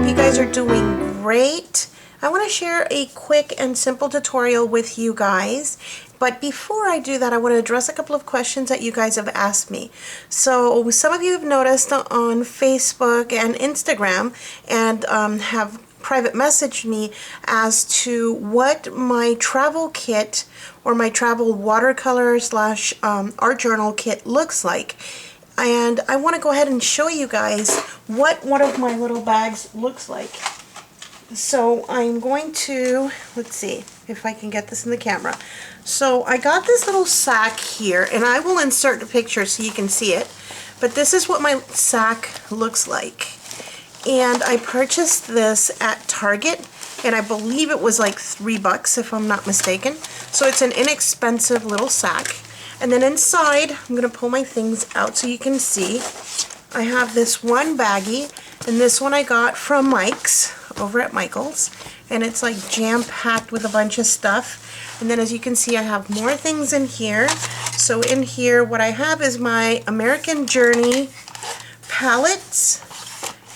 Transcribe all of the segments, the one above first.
you guys are doing great. I want to share a quick and simple tutorial with you guys. But before I do that, I want to address a couple of questions that you guys have asked me. So some of you have noticed on Facebook and Instagram and have private messaged me as to what my travel kit or my travel watercolor slash art journal kit looks like. And I want to go ahead and show you guys what one of my little bags looks like. So I'm going to, let's see if I can get this in the camera. So I got this little sack here, and I will insert the picture so you can see it. But this is what my sack looks like. And I purchased this at Target, and I believe it was like $3 if I'm not mistaken. So it's an inexpensive little sack. And then inside, I'm going to pull my things out so you can see. I have this one baggie, and this one I got from Mike's over at Michael's, and it's like jam-packed with a bunch of stuff. And then as you can see, I have more things in here. So in here, what I have is my American Journey palettes,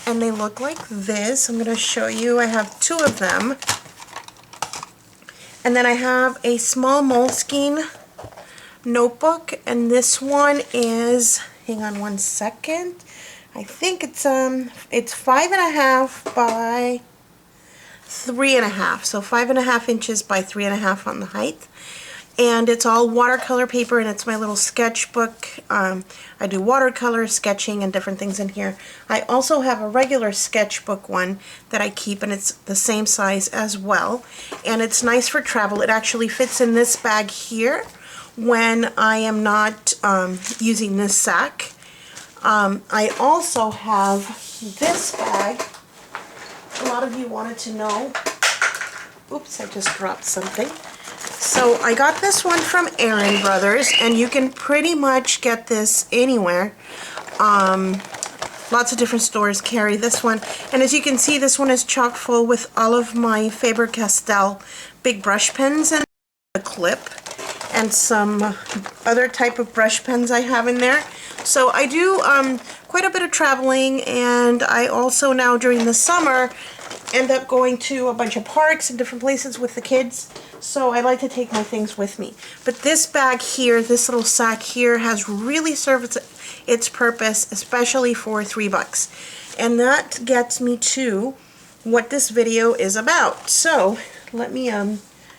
and they look like this. I'm going to show you. I have 2 of them. And then I have a small Moleskine notebook, and this one is, hang on one second, I think it's 5.5 by 3.5, so 5.5 inches by 3.5 on the height. And it's all watercolor paper, and it's my little sketchbook. I do watercolor sketching and different things in here. I also have a regular sketchbook one that I keep, and it's the same size as well. And it's nice for travel. It actually fits in this bag here when I am not using this sack. I also have this bag. A lot of you wanted to know. Oops, I just dropped something. So I got this one from Aaron Brothers, and you can pretty much get this anywhere. Lots of different stores carry this one. And as you can see, this one is chock full with all of my Faber-Castell big brush pens and a clip and some other type of brush pens I have in there. So I do quite a bit of traveling, and I also now during the summer end up going to a bunch of parks and different places with the kids. So I like to take my things with me. But this bag here, this little sack here, has really served its purpose, especially for $3. And that gets me to what this video is about. So let me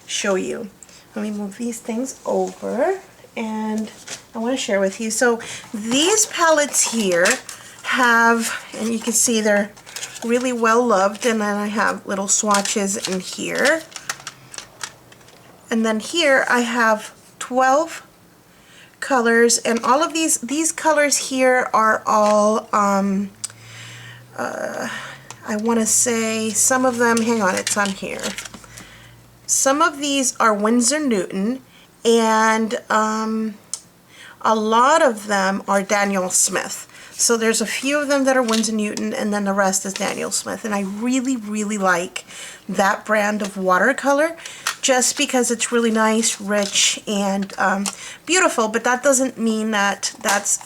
show you. Let me move these things over, and I want to share with you. So these palettes here have, and you can see they're really well loved, and then I have little swatches in here. And then here I have 12 colors, and all of these colors here are all, I want to say some of them, hang on, it's on here. Some of these are Winsor Newton, and a lot of them are Daniel Smith. So there's a few of them that are Winsor Newton, and then the rest is Daniel Smith. And I really, really like that brand of watercolor just because it's really nice, rich, and beautiful. But that doesn't mean that that's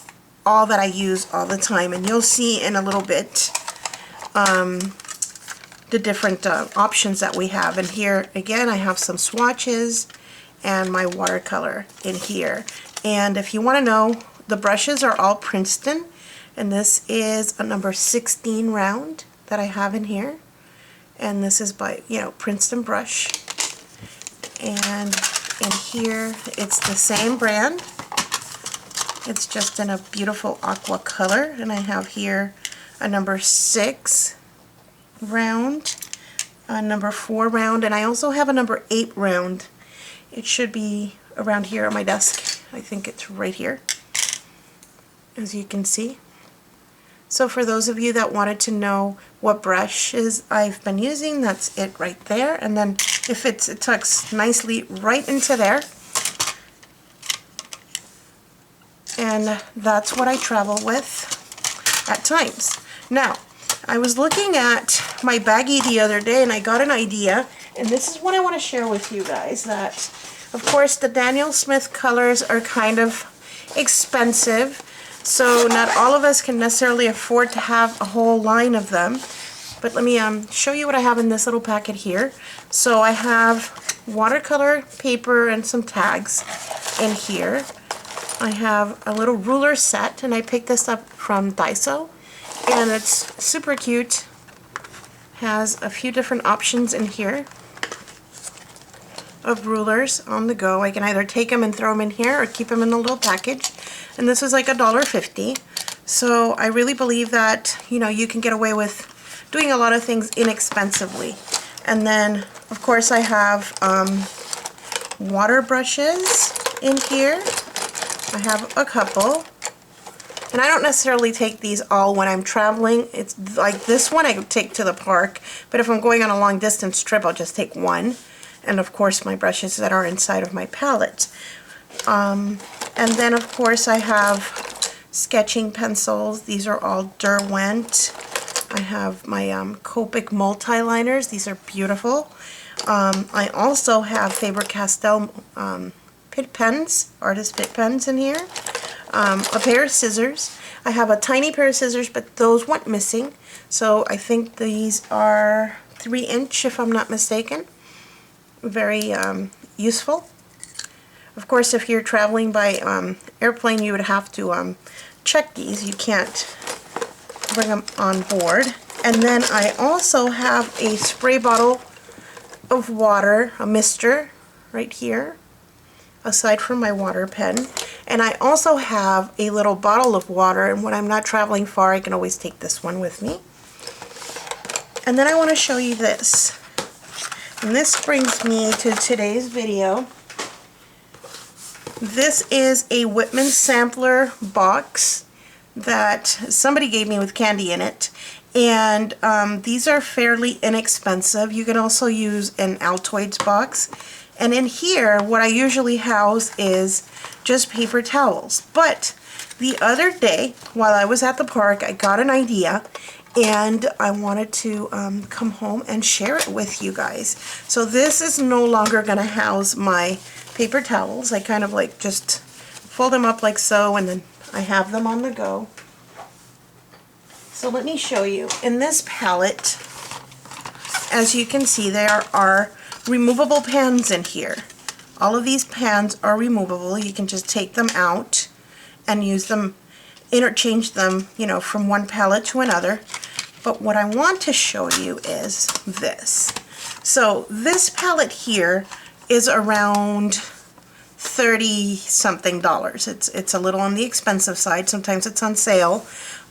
all that I use all the time. And you'll see in a little bit the different options that we have. And here, again, I have some swatches and my watercolor in here. And if you want to know, the brushes are all Princeton. And this is a number 16 round that I have in here. And this is by, Princeton brush. And in here, it's the same brand. It's just in a beautiful aqua color. And I have here a number 6 round, a number 4 round, and I also have a number 8 round. It should be around here on my desk. I think it's right here, as you can see. So for those of you that wanted to know what brushes I've been using, that's it right there. And then if it tucks nicely right into there. And that's what I travel with at times. Now, I was looking at my baggie the other day, and I got an idea, and this is what I want to share with you guys, that of course the Daniel Smith colors are kind of expensive, so not all of us can necessarily afford to have a whole line of them. But let me show you what I have in this little packet here. So I have watercolor paper and some tags in here. I have a little ruler set, and I picked this up from Daiso, and it's super cute. Has a few different options in here of rulers on the go. I can either take them and throw them in here or keep them in the little package. And this is like $1.50. So I really believe that, you know, you can get away with doing a lot of things inexpensively. And then, of course, I have water brushes in here. I have a couple. And I don't necessarily take these all when I'm traveling. It's like this one I take to the park, but if I'm going on a long distance trip, I'll just take one. And of course my brushes that are inside of my palette. And then of course I have sketching pencils. These are all Derwent. I have my Copic multi-liners. These are beautiful. I also have Faber-Castell Pitt pens, artist Pitt pens in here. A pair of scissors. I have a tiny pair of scissors, but those went missing. So I think these are 3-inch if I'm not mistaken. Very useful. Of course, if you're traveling by airplane, you would have to check these. You can't bring them on board. And then I also have a spray bottle of water, a mister, right here, aside from my water pen. And I also have a little bottle of water, and when I'm not traveling far, I can always take this one with me. And then I want to show you this. And this brings me to today's video. This is a Whitman sampler box that somebody gave me with candy in it. And these are fairly inexpensive. You can also use an Altoids box. And in here, what I usually house is just paper towels. But the other day, while I was at the park, I got an idea, and I wanted to come home and share it with you guys. So this is no longer going to house my paper towels. I kind of like just fold them up like so, and then I have them on the go. So let me show you. In this palette, as you can see, there are removable pans in here. All of these pans are removable. You can just take them out and use them, interchange them, you know, from one palette to another. But what I want to show you is this. So this palette here is around $30-something. It's a little on the expensive side. Sometimes it's on sale.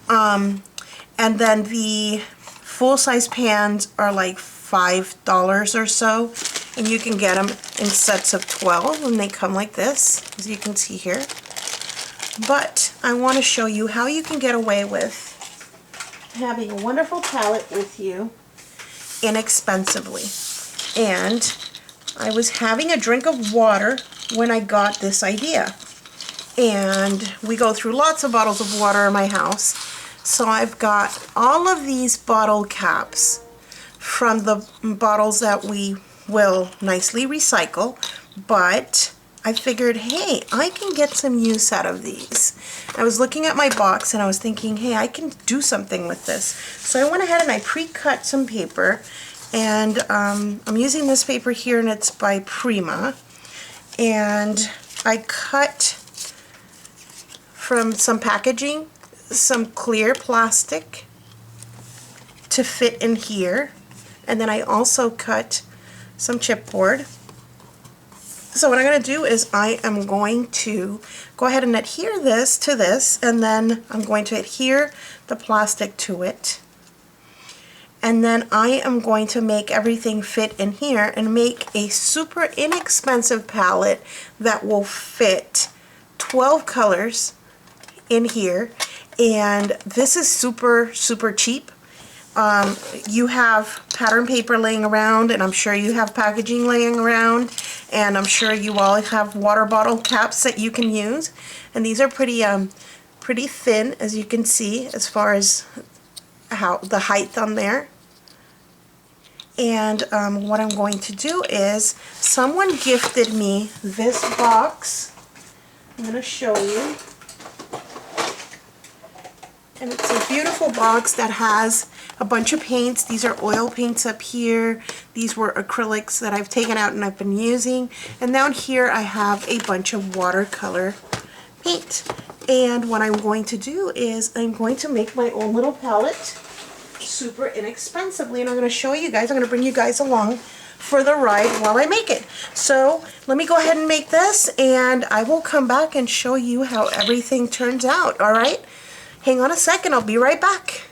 And then the full-size pans are like $5 or so, and you can get them in sets of 12, and they come like this, as you can see here. But I want to show you how you can get away with having a wonderful palette with you inexpensively. And I was having a drink of water when I got this idea, and we go through lots of bottles of water in my house. So I've got all of these bottle caps from the bottles that we will nicely recycle, but I figured, hey, I can get some use out of these. I was looking at my box and I was thinking, hey, I can do something with this. So I went ahead and I pre-cut some paper, and I'm using this paper here, and it's by Prima, and I cut from some packaging some clear plastic to fit in here, and then I also cut some chipboard. So what I'm going to do is I am going to go ahead and adhere this to this, and then I'm going to adhere the plastic to it, and then I am going to make everything fit in here and make a super inexpensive palette that will fit 12 colors in here. And this is super cheap. You have pattern paper laying around, and I'm sure you have packaging laying around, and I'm sure you all have water bottle caps that you can use. And these are pretty thin, as you can see, as far as how the height on there. And what I'm going to do is, someone gifted me this box. I'm going to show you. And it's a beautiful box that has a bunch of paints. These are oil paints up here. These were acrylics that I've taken out and I've been using. And down here I have a bunch of watercolor paint. And what I'm going to do is I'm going to make my own little palette super inexpensively, and I'm going to show you guys. I'm going to bring you guys along for the ride while I make it. So let me go ahead and make this, and I will come back and show you how everything turns out. All right, hang on a second, I'll be right back.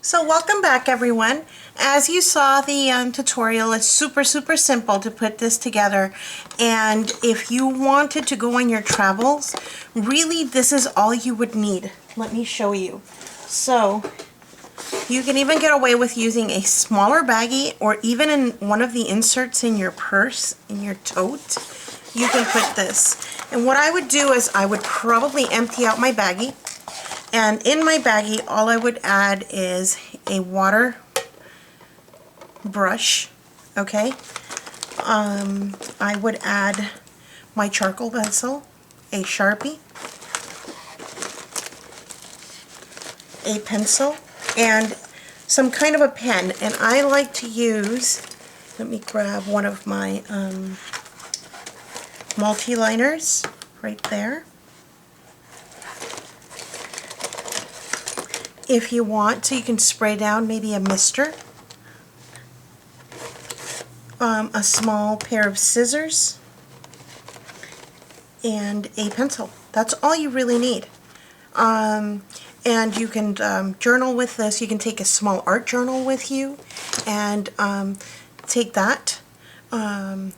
So welcome back, everyone. As you saw the tutorial, it's super simple to put this together, and if you wanted to go on your travels, really this is all you would need. Let me show you. So you can even get away with using a smaller baggie, or even in one of the inserts in your purse, in your tote, you can put this. And what I would do is I would probably empty out my baggie, and in my baggie all I would add is a water brush, okay? I would add my charcoal pencil, a Sharpie, a pencil, and some kind of a pen. And I like to use, let me grab one of my multi-liners right there. If you want to, you can spray down maybe a mister. a small pair of scissors, and a pencil. That's all you really need. And you can journal with this. You can take a small art journal with you and take that,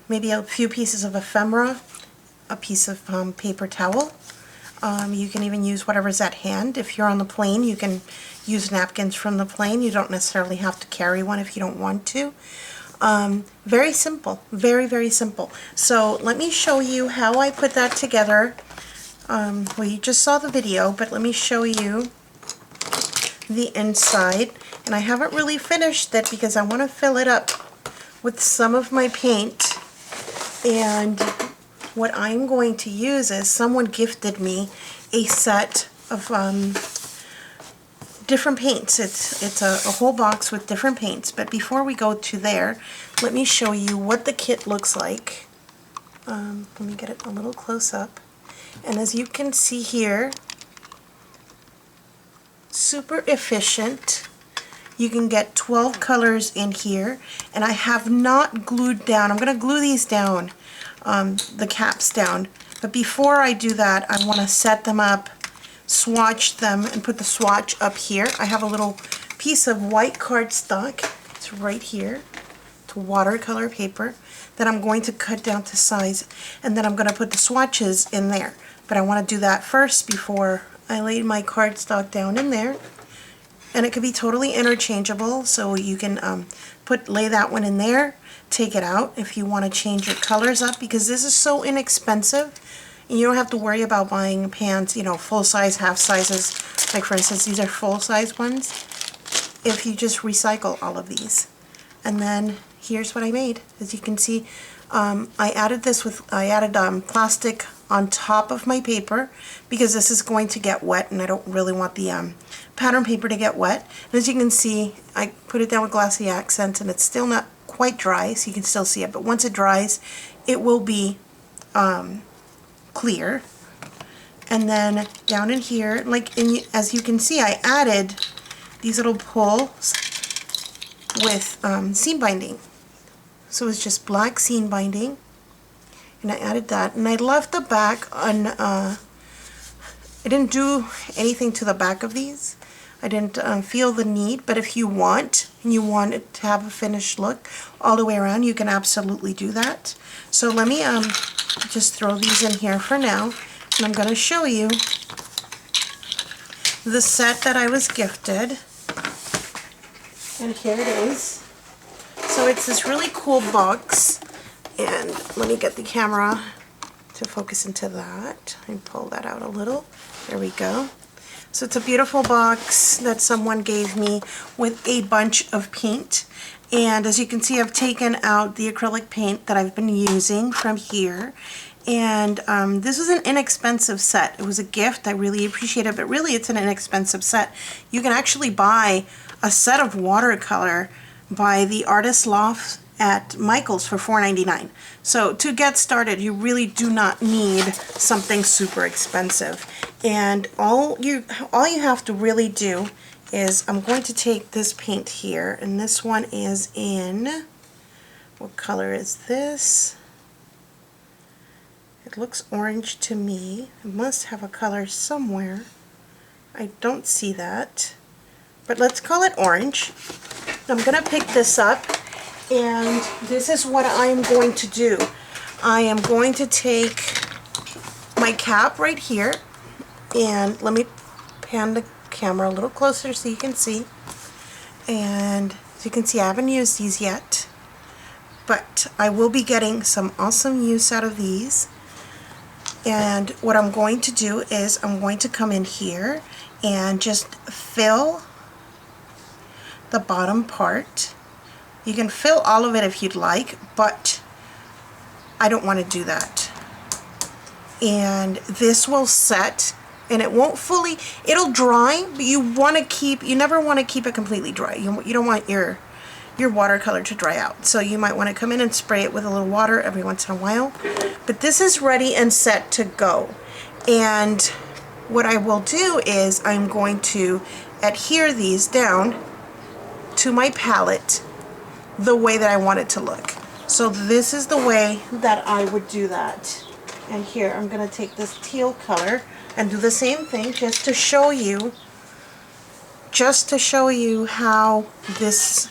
maybe a few pieces of ephemera, a piece of paper towel. You can even use whatever's at hand. If you're on the plane, you can use napkins from the plane. You don't necessarily have to carry one if you don't want to. Very simple, very, very simple. So let me show you how I put that together. Well, you just saw the video, but let me show you the inside. And I haven't really finished it because I want to fill it up with some of my paint. And what I'm going to use is, someone gifted me a set of different paints. It's a whole box with different paints. But before we go to there, let me show you what the kit looks like. Let me get it a little close up. And as you can see here, super efficient. You can get 12 colors in here, and I have not glued down. I'm going to glue these down, the caps down. But before I do that, I want to set them up, swatch them, and put the swatch up here. I have a little piece of white cardstock. It's right here. It's watercolor paper that I'm going to cut down to size, and then I'm going to put the swatches in there. But I want to do that first before I lay my cardstock down in there. And it could be totally interchangeable, so you can lay that one in there, take it out if you want to change your colors up, because this is so inexpensive. And you don't have to worry about buying pans, you know, full size, half sizes. Like for instance, these are full size ones. If you just recycle all of these. And then here's what I made. As you can see, I added plastic on top of my paper because this is going to get wet, and I don't really want the pattern paper to get wet. And as you can see, I put it down with glossy accents, and it's still not quite dry, so you can still see it. But once it dries, it will be clear. And then down in here, as you can see, I added these little pulls with seam binding. So it's just black seam binding, and I added that. And I left the back on, I didn't do anything to the back of these. I didn't feel the need, but if you want, and you want it to have a finished look all the way around, you can absolutely do that. So let me just throw these in here for now, and I'm going to show you the set that I was gifted. And here it is. So it's this really cool box, and let me get the camera to focus into that and pull that out a little. There we go. So it's a beautiful box that someone gave me with a bunch of paint. And as you can see, I've taken out the acrylic paint that I've been using from here. And this was an inexpensive set. It was a gift. I really appreciate it, but really it's an inexpensive set. You can actually buy a set of watercolor by the Artist Loft at Michael's for $4.99. So to get started, you really do not need something super expensive. And all you have to really do is, I'm going to take this paint here, and this one is in, what color is this? It looks orange to me. It must have a color somewhere. I don't see that. But let's call it orange. I'm going to pick this up, and this is what I'm going to do. I am going to take my cap right here, and let me pan the camera a little closer so you can see. And as you can see, I haven't used these yet, but I will be getting some awesome use out of these. And what I'm going to do is, I'm going to come in here and just fill the bottom part. You can fill all of it if you'd like, but I don't want to do that. And this will set, and it won't fully, it'll dry, but you never want to keep it completely dry. You don't want your watercolor to dry out. So you might want to come in and spray it with a little water every once in a while. But this is ready and set to go. And what I will do is, I'm going to adhere these down to my palette the way that I want it to look. So this is the way that I would do that. And here I'm going to take this teal color and do the same thing just to show you how this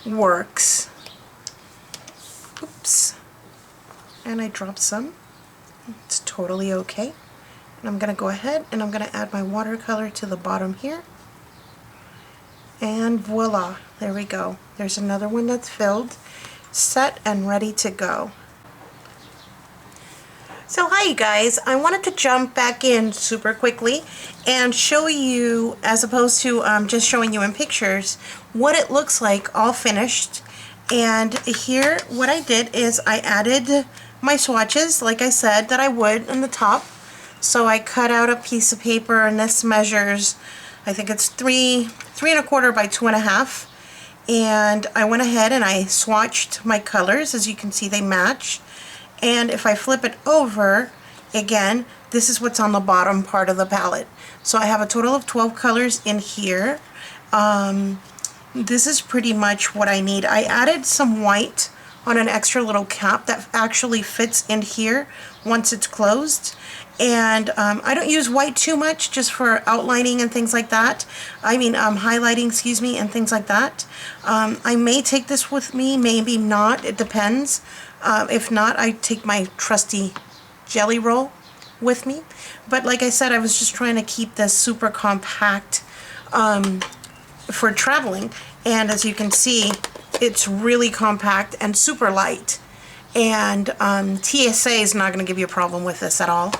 works. Oops. And I dropped some. It's totally okay. And I'm going to go ahead and I'm going to add my watercolor to the bottom here. And voila, there we go. There's another one that's filled, set and ready to go. So hi you guys, I wanted to jump back in super quickly and show you, as opposed to just showing you in pictures, what it looks like all finished. And here what I did is I added my swatches like I said that I would on the top. So I cut out a piece of paper, and this measures, I think it's 3.25 by 2.5, and I went ahead and I swatched my colors. As you can see, they match. And if I flip it over again, this is what's on the bottom part of the palette. So I have a total of 12 colors in here. This is pretty much what I need. I added some white on an extra little cap that actually fits in here once it's closed. And I don't use white too much, just for outlining and things like that. I mean highlighting, excuse me, and things like that. I may take this with me, maybe not, it depends. If not, I take my trusty jelly roll with me. But like I said, I was just trying to keep this super compact for traveling. And as you can see, it's really compact and super light. And TSA is not going to give you a problem with this at all.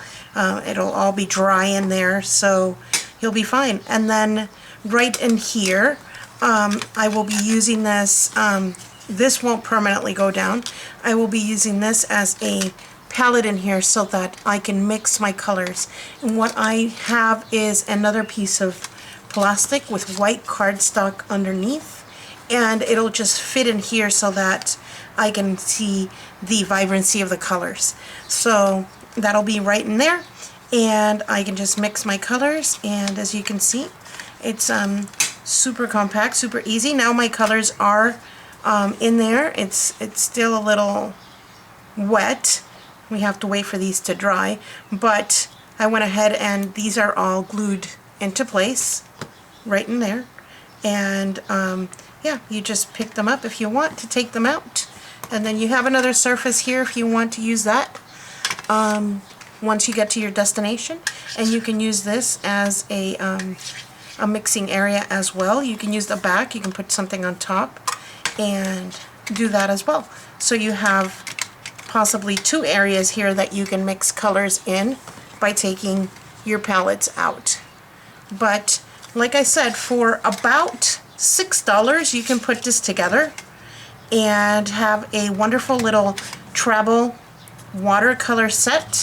It'll all be dry in there, so you'll be fine. And then right in here, I will be using this. This won't permanently go down. I will be using this as a palette in here so that I can mix my colors. And what I have is another piece of plastic with white cardstock underneath, and it'll just fit in here so that I can see the vibrancy of the colors. So that'll be right in there, and I can just mix my colors. And as you can see, it's super compact, super easy. Now my colors are in there. It's still a little wet. We have to wait for these to dry, but I went ahead and these are all glued into place right in there. And yeah, you just pick them up if you want to take them out, and then you have another surface here if you want to use that once you get to your destination. And you can use this as a mixing area as well. You can use the back, you can put something on top and do that as well. So you have possibly two areas here that you can mix colors in by taking your palettes out. But like I said, for about $6 you can put this together and have a wonderful little travel watercolor set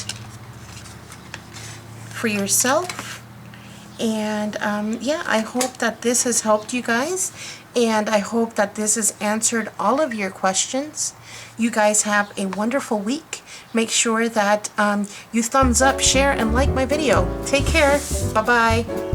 for yourself. And yeah, I hope that this has helped you guys, and I hope that this has answered all of your questions. You guys have a wonderful week. Make sure that you thumbs up, share, and like my video. Take care. Bye-bye.